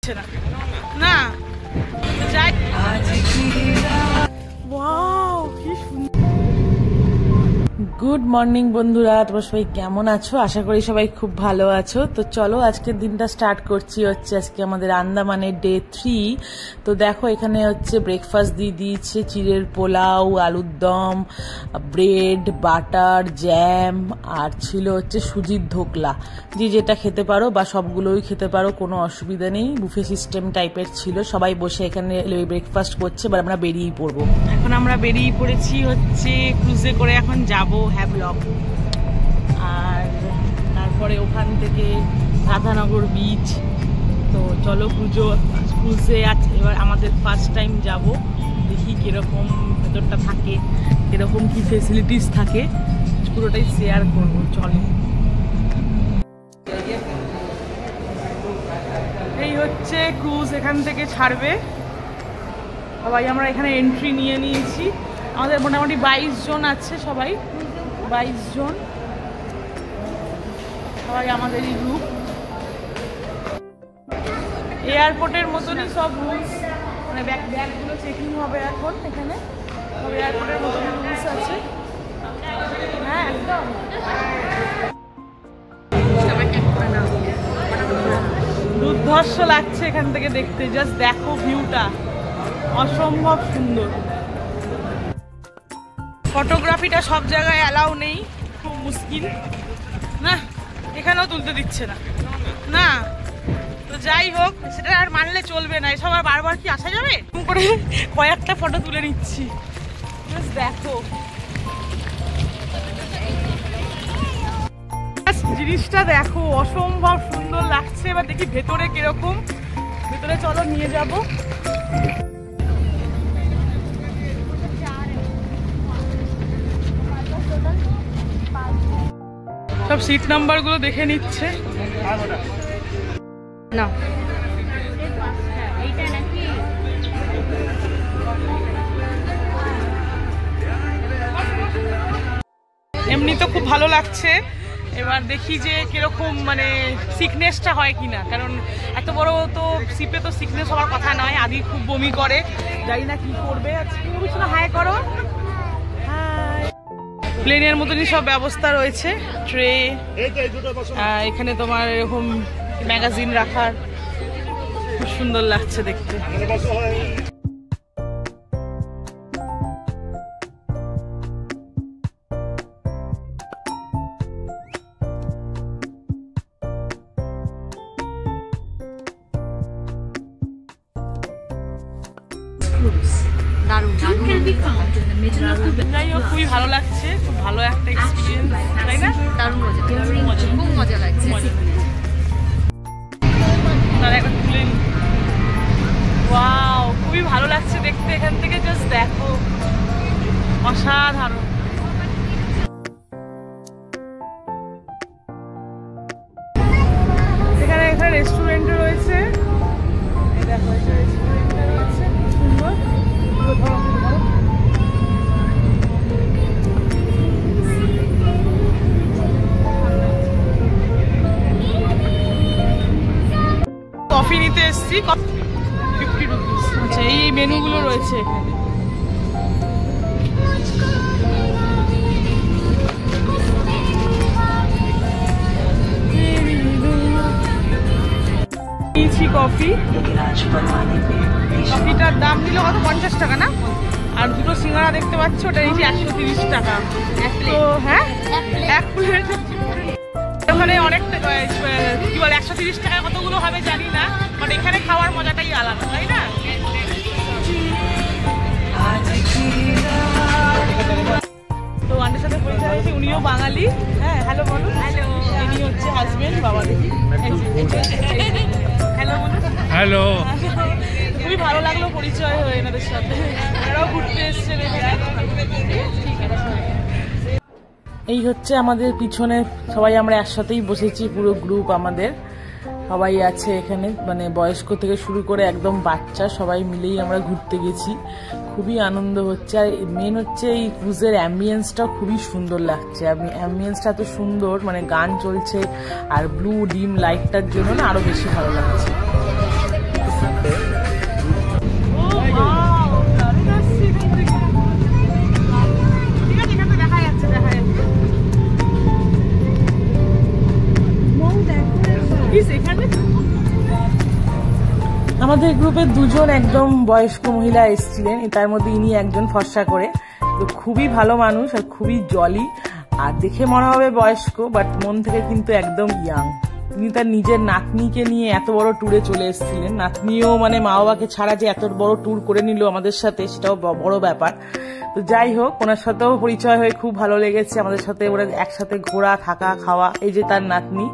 দিচ্ছে না না যাই। ওয়াও কি সুন্দর। গুড মর্নিং বন্ধুরা, তোমরা সবাই কেমন আছো? আশা করি সবাই খুব ভালো আছো। তো চলো আজকের দিনটা স্টার্ট করছি। আজকে আমাদের আন্দামানের ডে 3। তো দেখো এখানে ব্রেকফাস্ট দিয়ে দিয়েছে, চিড়ের পোলাও, আলুর দম, ব্রেড, বাটার, জ্যাম, আর ছিল সুজির ধোকলা। যে যেটা খেতে পারো বা সবগুলোই খেতে পারো, কোনো অসুবিধা নেই। বুফে সিস্টেম টাইপের ছিল, সবাই বসে এখানে ব্রেকফাস্ট করছে। এবার আমরা বেরিয়ে পড়বো। এখন আমরা বেরিয়ে পড়েছি ক্রুজে করে, এখন যাব হ্যাভলক। আর তারপরে ওখান থেকে রাধানগর বিচ। তো চলো ক্রুজে এবার আমাদের ফার্স্ট টাইম যাব, দেখি কিরকম ভেতরটা থাকে, কিরকম কি ফেসিলিটিস থাকে, পুরোটাই শেয়ার করবো। চলো, এই ক্রুজ এখান থেকে ছাড়বে। সবাই আমরা এখানে এন্ট্রি নিয়ে নিয়েছি। আমাদের মোটামুটি 22 জন আছে, সবাই 22 জন, সবাই আমাদেরই গ্রুপ। এয়ারপোর্টের মতনই সব রুলস, মানে ব্যাগগুলো চেকিং হবে এখন এখানে। সব এয়ারপোর্টের মতনই রুলস আছে। হ্যাঁ একদম। দুর্ধর্ষ লাগছে এখান থেকে দেখতে। জাস্ট দেখো ভিউটা, অসম্ভব সুন্দর। ফটোগ্রাফিটা সব জায়গায় অ্যালাউ নেই, খুব মুশকিল না, এখানেও তুলতে দিচ্ছে না না। তো যাই হোক, সেটা আর মানলে চলবে না। এসব আর বারবার কি আসা যাবে? করে কয়েকটা ফটো তুলে নিচ্ছি। দেখো জিনিসটা, দেখো অসম্ভব সুন্দর লাগছে। এবার দেখি ভেতরে কিরকম। ভেতরে চলো, নিয়ে যাব। সব সিট নাম্বার গুলো দেখে নিচ্ছে না। এমনি তো খুব ভালো লাগছে। এবার দেখি যে কিরকম, মানে সিকনেসটা হয় কিনা, কারণ এত বড় তো সিপে তো সিকনেস হওয়ার কথা নয়। আদি খুব বমি করে, জানি না কি করবে। আজকে হাই করো। প্লেনের মতনই সব ব্যবস্থা রয়েছে, ট্রে, এখানে তোমার এরকম ম্যাগাজিন রাখার, খুব সুন্দর লাগছে দেখতে। খুবই ভালো লাগছে, খুব ভালো একটা এক্সপিরিয়েন্স, তাই না? দারুণ মজা, খুব মজা লাগছে। তারা এখন তুলে নি। ওয়াও, খুবই ভালো লাগছে দেখতে এখান থেকে। জাস্ট দেখো, অসাধারণ। এখানে রেস্টুরেন্টও রয়েছে। দেখো, রেস্টুরেন্টটা রয়েছে, সুন্দর। কফি নিতে এসছি, 50 রুপিস। আচ্ছা, এই মেনুগুলো রয়েছে এখানে। নিয়েছি কফি। কফিটার দাম নিল কত? 50 টাকা না? আর দুটো সিঙ্গাড়া দেখতে পাচ্ছ, ওটা নিয়েছি 130 টাকা। তো হ্যাঁ, এক প্লেট। ওখানে অনেকটা কি বলে, 130 টাকায় কতগুলো হবে জানি না, বাট এখানে খাওয়ার মজাটাই আলাদা, তাই না? তো আন্টির সাথে পরিচয় হয়েছে, উনিও বাঙালি। হ্যাঁ, হ্যালো বলো। হ্যালো। ইনি হাজবেন্ড। বাবা দেখি, হ্যালো বলো। হ্যালো। খুবই ভালো লাগলো পরিচয় হয়ে এনাদের সাথে। এরাও ঘুরতে এসছে। এই আমাদের পিছনে সবাই আমরা একসাথেই বসেছি, পুরো গ্রুপ আমাদের সবাই আছে এখানে, মানে বয়স্ক থেকে শুরু করে একদম বাচ্চা সবাই মিলেই আমরা ঘুরতে গেছি। খুবই আনন্দ হচ্ছে। আর মেন এই ক্রুজের অ্যাম্বিয়েন্সটা খুবই সুন্দর লাগছে। অ্যাম্বিয়েন্সটা এত সুন্দর, মানে গান চলছে আর ব্লু ডিম লাইটটার জন্য না আরো বেশি ভালো লাগছে। আমাদের গ্রুপে দুজন একদম বয়স্ক মহিলা এসেছিলেন, তার মধ্যে ইনি একজন ফর্সা করে। তো খুবই ভালো মানুষ আর খুবই জলি, আর দেখে মনে হবে বয়স্ক বাট মন থেকে কিন্তু একদম ইয়াং। তিনি তার নিজের নাতনিকে নিয়ে এত বড় ট্যুরে চলে এসেছিলেন। নাতনিও মানে মা বাবাকে ছাড়া যে এত বড় ট্যুর করে নিল আমাদের সাথে, সেটাও বড় ব্যাপার। তো যাই হোক, ওনার সাথেও পরিচয় হয়ে খুব ভালো লেগেছে। আমাদের সাথে ওরা একসাথে ঘোরা, থাকা, খাওয়া, এই যে তার নাতনি।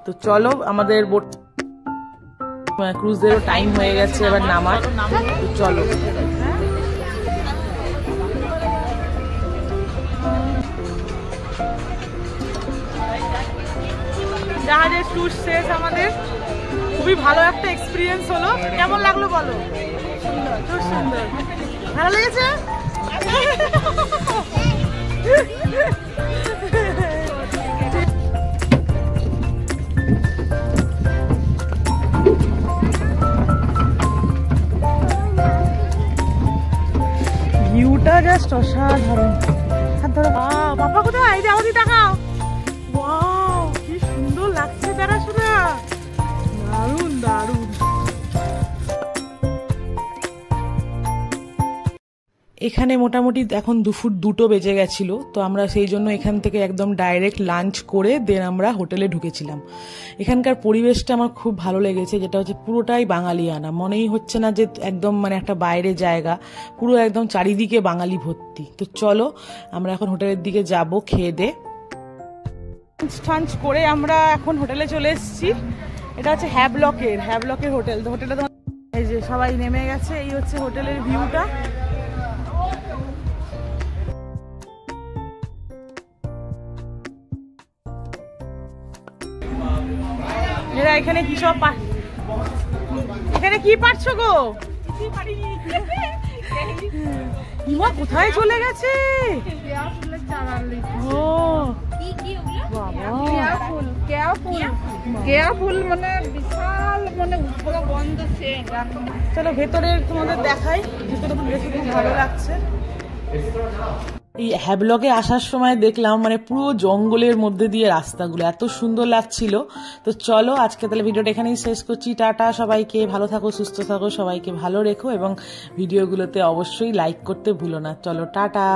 তো চলো, আমাদের ক্রুজেরও টাইম হয়ে গেছে এবার নামার। তো চলো, জাহাজের ট্যুর শেষ আমাদের। খুবই ভালো একটা এক্সপিরিয়েন্স হলো। কেমন লাগলো বলো? খুব সুন্দর, ভালো লেগেছে। ভিউটা জাস্ট অসাধারণ। হাত ধরো। বাবা কোথায়? এই যে আমাদের টাকাও। ওয়াও, কি সুন্দর লাগছে তারা শোনা, দারুণ দারুণ। এখানে মোটামুটি এখন দুপুর 2টো বেজে গেছিল। তো আমরা সেই জন্য এখান থেকে একদম ডাইরেক্ট লাঞ্চ করে দেন আমরা হোটেলে ঢুকেছিলাম। এখানকার পরিবেশটা আমার খুব ভালো লেগেছে, যেটা হচ্ছে পুরোটাই বাঙালিয়ানা। মনেই হচ্ছে না যে একদম মানে একটা বাইরে জায়গা, পুরো একদম চারিদিকে বাঙালি ভর্তি। তো চলো, আমরা এখন হোটেলের দিকে যাব খেয়ে দে। লাঞ্চ করে আমরা এখন হোটেলে চলে এসেছি। এটা হচ্ছে হ্যাভলকের হোটেল। তো হোটেলটা এই যে সবাই নেমে গেছে। এই হচ্ছে হোটেলের ভিউটা। এরা এখানে কি সব এখানে কি পারছো গো? ইমা কোথায় চলে গেছে? ও মানে বিশাল, মানে বন্ধ। চলো ভেতরে তোমাদের দেখাই। ভেতরে দেখে খুব ভালো লাগছে। এই হ্যাভলকে আসার সময় দেখলাম মানে পুরো জঙ্গলের মধ্যে দিয়ে রাস্তাগুলো এত সুন্দর লাগছিল। তো চলো, আজকে তাহলে ভিডিওটা এখানেই শেষ করছি। টাটা সবাইকে, ভালো থাকো, সুস্থ থাকো, সবাইকে ভালো রেখো এবং ভিডিওগুলোতে অবশ্যই লাইক করতে ভুলো না। চলো টাটা।